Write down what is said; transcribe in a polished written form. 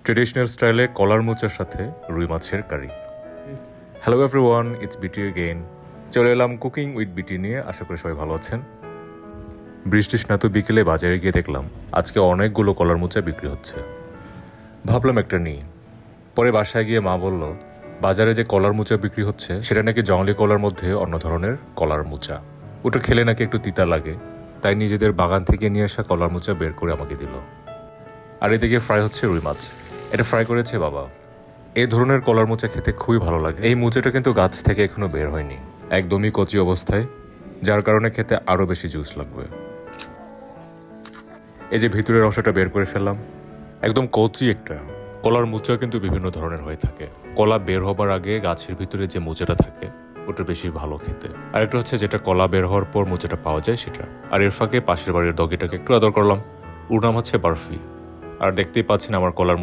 Traditional স্টাইলে কলার মোচার সাথে রুই মাছের কারি। হ্যালো এভরিওয়ান, ইটস বিটি এগেইন। চলে এলাম কুকিং উইথ বিটি নিয়ে। আশা করি সবাই ভালো আছেন। বৃষ্টি স্নাত বিকেলে বাজারে গিয়ে দেখলাম আজকে অনেকগুলো কলার মোচা বিক্রি হচ্ছে। ভাবলাম একটা নিই। পরে বাসায় গিয়ে মা বলল, বাজারে যে কলার মোচা বিক্রি হচ্ছে সেটা নাকি জংলি কলার মধ্যে অন্য ধরনের কলার মোচা। ওটা খেলে নাকি একটু তিতা লাগে, তাই নিজেদের বাগান থেকে নিয়ে আসা কলার মোচা বের করে আমাকে দিল। আর এদিকে ফ্রাই হচ্ছে রুই মাছ। এটা ফ্রাই করেছে বাবা। এই ধরনের কলার মোচা খেতে খুবই ভালো লাগে। এই মোচাটা কিন্তু গাছ থেকে এখনো বের হয়নি, একদমই কচি অবস্থায়, যার কারণে খেতে আরো বেশি জুস লাগবে। এই যে ভিতরের অংশটা বের করে ফেললাম, একদম কচি একটা। কলার মোচা কিন্তু বিভিন্ন ধরনের হয়ে থাকে। কলা বের হবার আগে গাছের ভিতরে যে মোচাটা থাকে ওটা বেশি ভালো খেতে। আর একটা হচ্ছে যেটা কলা বের হওয়ার পর মোচাটা পাওয়া যায় সেটা। আর এর ফাঁকে পাশের বাড়ির ডগিটাকে একটু আদর করলাম। ওর নাম হচ্ছে বার্ফি। আর দেখতেই পাচ্ছেন আমার কলার